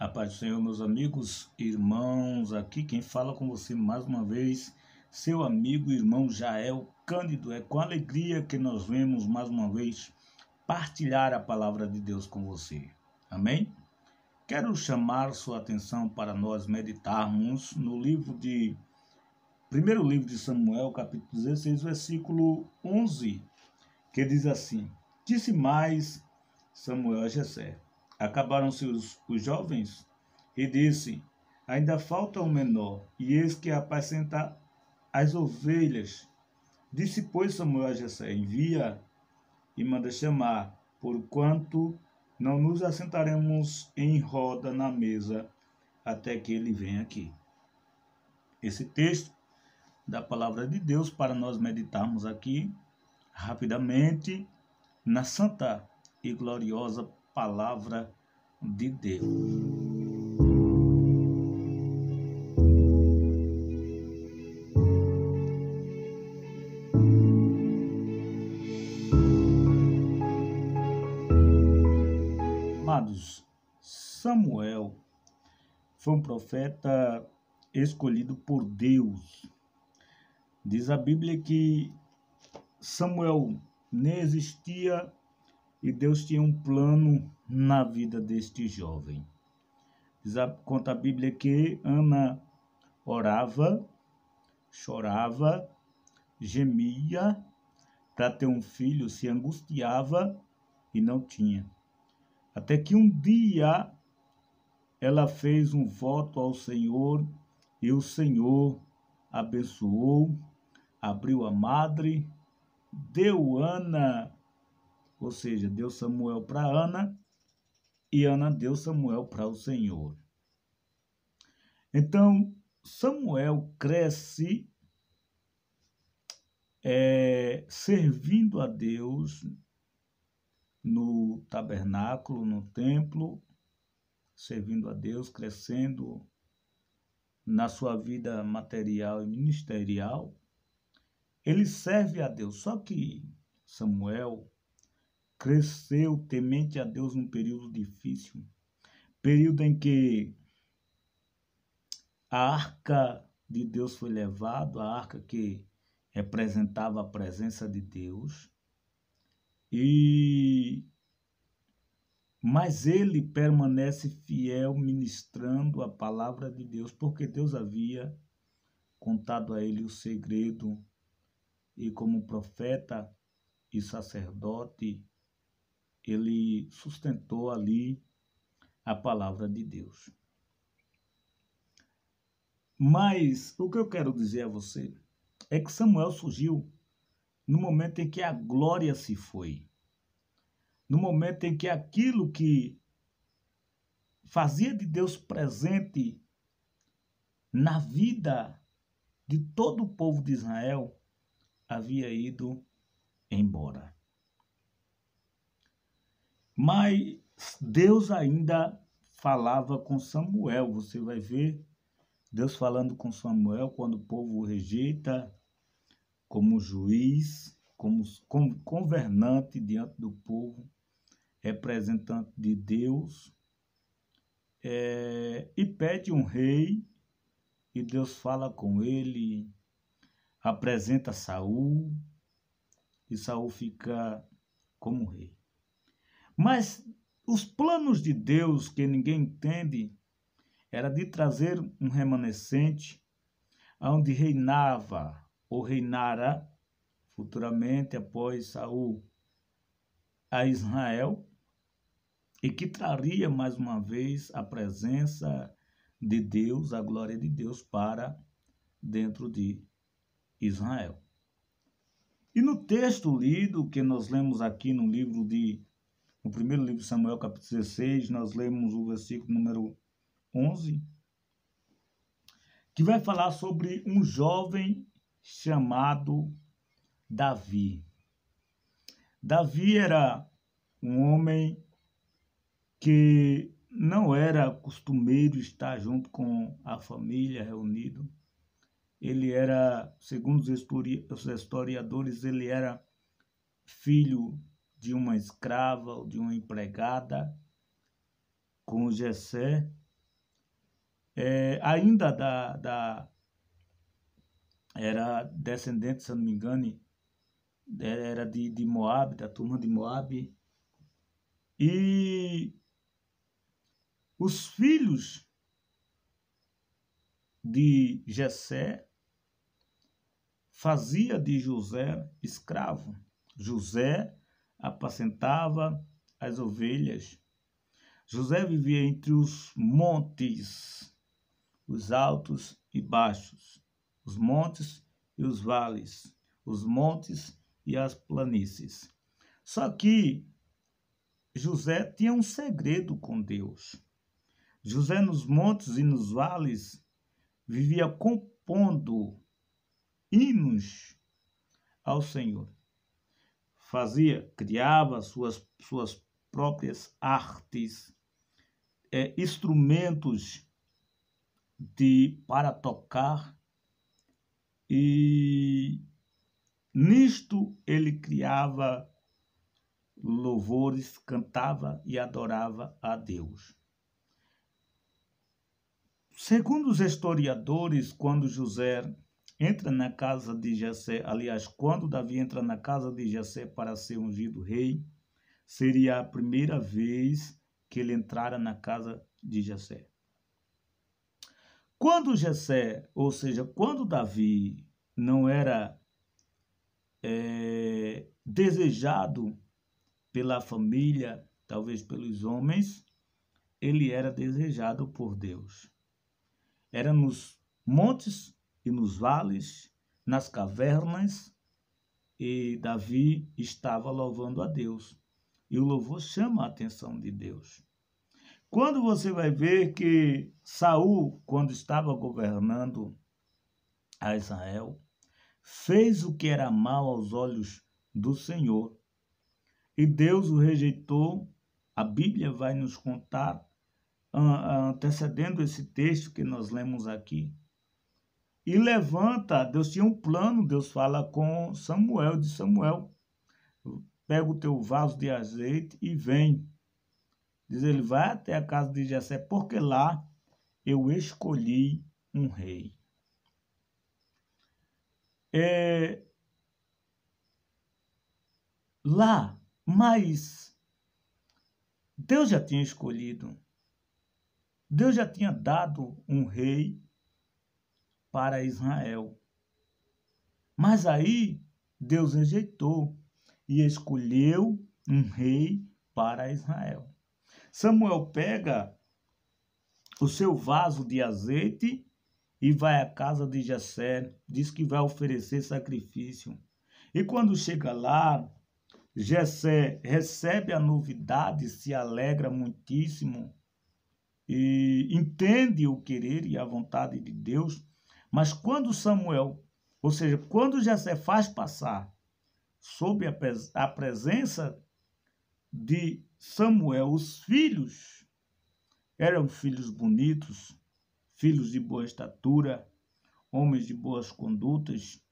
A paz do Senhor, meus amigos, irmãos, aqui quem fala com você mais uma vez, seu amigo e irmão Jael Cândido. É com alegria que nós vemos mais uma vez partilhar a palavra de Deus com você. Amém? Quero chamar sua atenção para nós meditarmos no primeiro livro de Samuel, capítulo 16, versículo 11, que diz assim: Disse mais Samuel a Jessé: Acabaram-se os jovens? E disse: Ainda falta um menor, e eis que apacenta as ovelhas. Disse, pois, Samuel a Jessé: Envia e manda chamar, porquanto não nos assentaremos em roda na mesa até que ele venha aqui. Esse texto da palavra de Deus para nós meditarmos aqui rapidamente na santa e gloriosa palavra de Deus. Amados, Samuel foi um profeta escolhido por Deus. Diz a Bíblia que Samuel nem existia e Deus tinha um plano na vida deste jovem. Conta a Bíblia que Ana orava, chorava, gemia para ter um filho, se angustiava e não tinha. Até que um dia ela fez um voto ao Senhor e o Senhor abençoou, abriu a madre, deu Ana, ou seja, deu Samuel para Ana e Ana deu Samuel para o Senhor. Então, Samuel cresce servindo a Deus no tabernáculo, no templo, servindo a Deus, crescendo na sua vida material e ministerial. Ele serve a Deus, só que Samuel cresceu temente a Deus num período difícil, período em que a arca de Deus foi levada, a arca que representava a presença de Deus, mas ele permanece fiel ministrando a palavra de Deus, porque Deus havia contado a ele o segredo, e como profeta e sacerdote, ele sustentou ali a palavra de Deus. Mas o que eu quero dizer a você é que Samuel surgiu no momento em que a glória se foi, no momento em que aquilo que fazia de Deus presente na vida de todo o povo de Israel havia ido embora. Mas Deus ainda falava com Samuel. Você vai ver Deus falando com Samuel quando o povo o rejeita como juiz, como governante diante do povo, representante de Deus, e pede um rei, e Deus fala com ele, apresenta Saul, e Saul fica como rei. Mas os planos de Deus, que ninguém entende, era de trazer um remanescente onde reinava ou reinara futuramente após Saul a Israel, e que traria mais uma vez a presença de Deus, a glória de Deus para dentro de Israel. E no texto lido que nós lemos aqui no primeiro livro de Samuel, capítulo 16, nós lemos o versículo número 11, que vai falar sobre um jovem chamado Davi. Davi era um homem que não era costumeiro estar junto com a família reunido. Ele era, segundo os historiadores, ele era filho de uma escrava ou de uma empregada com Jessé, ainda era descendente, se eu não me engano, era de Moabe, da turma de Moabe. E os filhos de Jessé fazia de José escravo. José apacentava as ovelhas. José vivia entre os montes, os altos e baixos, os montes e os vales, os montes e as planícies. Só que José tinha um segredo com Deus. José, nos montes e nos vales, vivia compondo hinos ao Senhor. Criava suas próprias artes, instrumentos para tocar, e nisto ele criava louvores, cantava e adorava a Deus. Segundo os historiadores, quando José entra na casa de Jessé, aliás, quando Davi entra na casa de Jessé para ser ungido rei, seria a primeira vez que ele entrara na casa de Jessé. Quando Jessé, ou seja, quando Davi não era desejado pela família, talvez pelos homens, ele era desejado por Deus. Era nos montes e nos vales, nas cavernas, e Davi estava louvando a Deus. E o louvor chama a atenção de Deus. Quando você vai ver que Saul, quando estava governando a Israel, fez o que era mal aos olhos do Senhor, e Deus o rejeitou. A Bíblia vai nos contar, antecedendo esse texto que nós lemos aqui. E levanta, Deus tinha um plano, Deus fala com Samuel, de Samuel, pega o teu vaso de azeite e vem. Diz ele, vai até a casa de Jessé, porque lá eu escolhi um rei. Lá, mas Deus já tinha escolhido. Deus já tinha dado um rei para Israel. Mas aí Deus rejeitou e escolheu um rei para Israel. Samuel pega o seu vaso de azeite e vai à casa de Jessé, diz que vai oferecer sacrifício. E quando chega lá, Jessé recebe a novidade, se alegra muitíssimo e entende o querer e a vontade de Deus. Mas quando Samuel, ou seja, quando Jessé faz passar sob a presença de Samuel, os filhos, eram filhos bonitos, filhos de boa estatura, homens de boas condutas,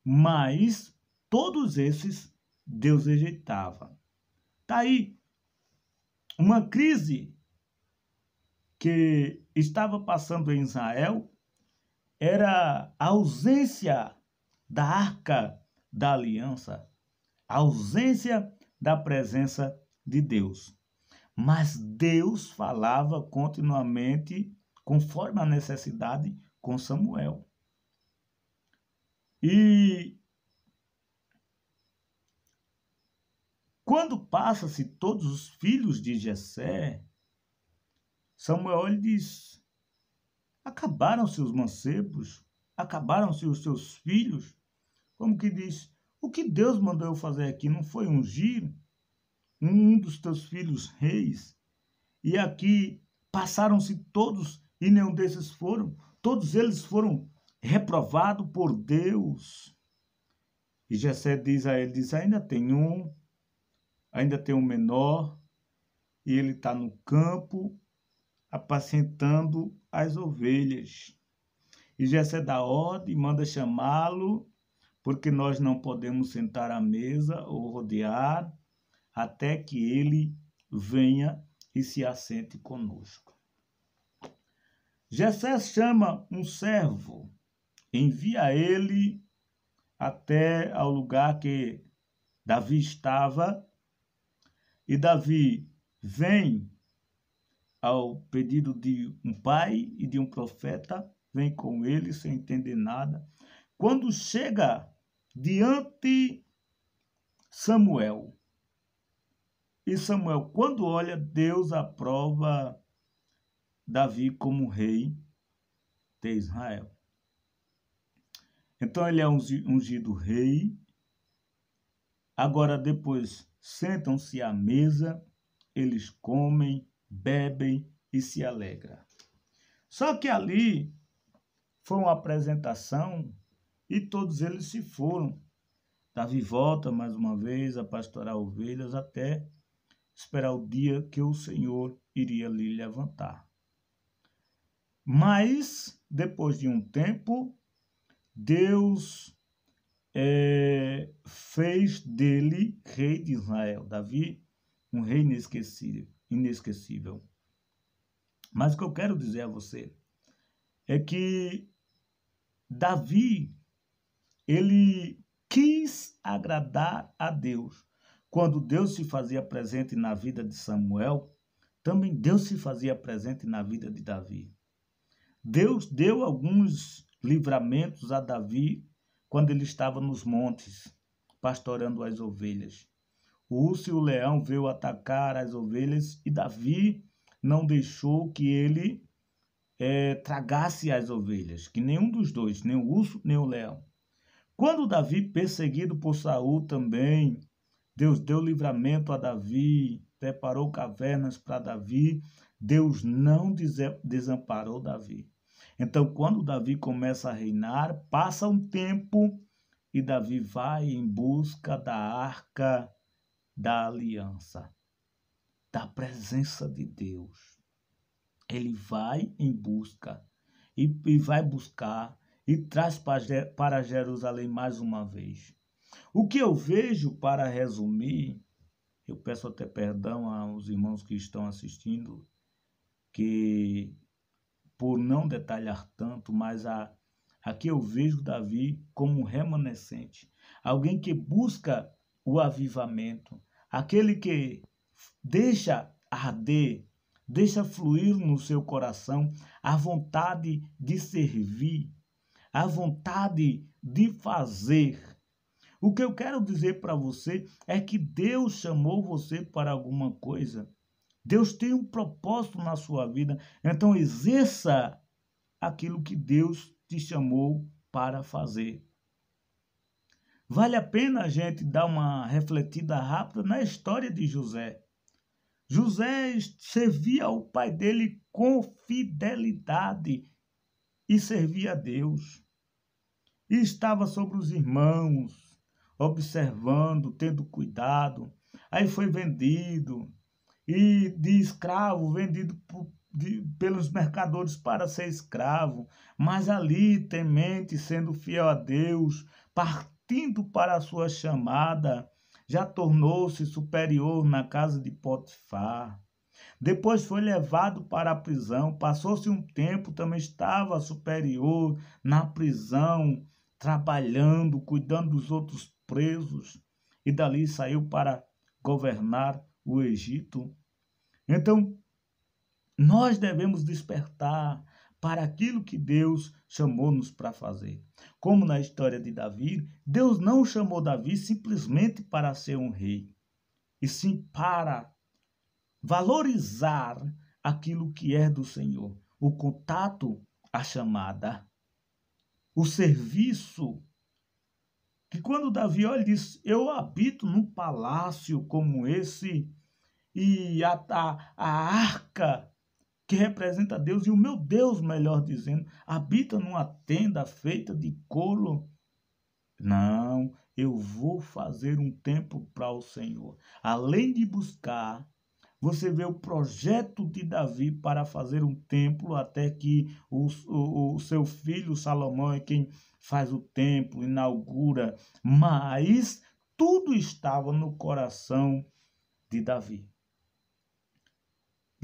mas todos esses Deus rejeitava. Está aí uma crise que estava passando em Israel, era a ausência da arca da aliança, a ausência da presença de Deus. Mas Deus falava continuamente, conforme a necessidade, com Samuel. E quando passa-se todos os filhos de Jessé, Samuel lhe diz, acabaram-se os mancebos, acabaram-se os seus filhos. Como que diz, o que Deus mandou eu fazer aqui não foi ungir um dos teus filhos reis? E aqui passaram-se todos e nenhum desses foram. Todos eles foram reprovados por Deus. E Jessé diz a ele, diz, ainda tem um menor, e ele está no campo apacentando as ovelhas. E Jessé dá ordem, manda chamá-lo, porque nós não podemos sentar à mesa ou rodear até que ele venha e se assente conosco. Jessé chama um servo, envia ele até ao lugar que Davi estava, e Davi vem ao pedido de um pai e de um profeta, vem com ele sem entender nada. Quando chega diante Samuel, e Samuel, quando olha, Deus aprova Davi como rei de Israel. Então ele é ungido rei. Agora depois sentam-se à mesa, eles comem, bebem e se alegram. Só que ali foi uma apresentação e todos eles se foram. Davi volta mais uma vez a pastorar ovelhas até esperar o dia que o Senhor iria lhe levantar. Mas, depois de um tempo, Deus fez dele rei de Israel. Davi, um rei inesquecível. Mas o que eu quero dizer a você é que Davi, ele quis agradar a Deus. Quando Deus se fazia presente na vida de Samuel, também Deus se fazia presente na vida de Davi. Deus deu alguns livramentos a Davi quando ele estava nos montes, pastorando as ovelhas. O urso e o leão veio atacar as ovelhas e Davi não deixou que ele tragasse as ovelhas, que nenhum dos dois, nem o urso nem o leão. Quando Davi, perseguido por Saul também, Deus deu livramento a Davi, preparou cavernas para Davi, Deus não desamparou Davi. Então, quando Davi começa a reinar, passa um tempo e Davi vai em busca da arca da aliança, da presença de Deus. Ele vai em busca e vai buscar e traz para Jerusalém mais uma vez. O que eu vejo, para resumir, eu peço até perdão aos irmãos que estão assistindo, que por não detalhar tanto, mas aqui eu vejo Davi como um remanescente, alguém que busca o avivamento, aquele que deixa arder, deixa fluir no seu coração a vontade de servir, a vontade de fazer. O que eu quero dizer para você é que Deus chamou você para alguma coisa. Deus tem um propósito na sua vida. Então exerça aquilo que Deus te chamou para fazer. Vale a pena a gente dar uma refletida rápida na história de José. José servia ao pai dele com fidelidade e servia a Deus. E estava sobre os irmãos, observando, tendo cuidado. Aí foi vendido, e de escravo, vendido pelos mercadores para ser escravo. Mas ali, temente, sendo fiel a Deus, partindo para a sua chamada, já tornou-se superior na casa de Potifar. Depois foi levado para a prisão, passou-se um tempo, também estava superior na prisão, trabalhando, cuidando dos outros presos, e dali saiu para governar o Egito. Então, nós devemos despertar para aquilo que Deus chamou-nos para fazer. Como na história de Davi, Deus não chamou Davi simplesmente para ser um rei, e sim para valorizar aquilo que é do Senhor. O contato, a chamada, o serviço. Que quando Davi olha e diz, eu habito num palácio como esse, e a arca que representa Deus, e o meu Deus, melhor dizendo, habita numa tenda feita de couro. Não, eu vou fazer um templo para o Senhor. Além de buscar, você vê o projeto de Davi para fazer um templo, até que o seu filho Salomão é quem faz o templo, inaugura, mas tudo estava no coração de Davi.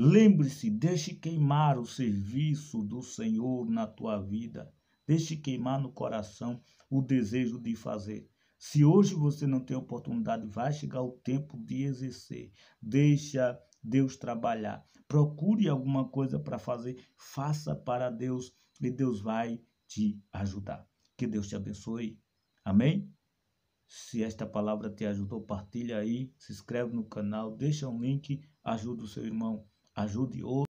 Lembre-se, deixe queimar o serviço do Senhor na tua vida. Deixe queimar no coração o desejo de fazer. Se hoje você não tem oportunidade, vai chegar o tempo de exercer. Deixa Deus trabalhar. Procure alguma coisa para fazer. Faça para Deus e Deus vai te ajudar. Que Deus te abençoe. Amém? Se esta palavra te ajudou, partilha aí, se inscreve no canal, deixa um link, ajuda o seu irmão, ajude outro.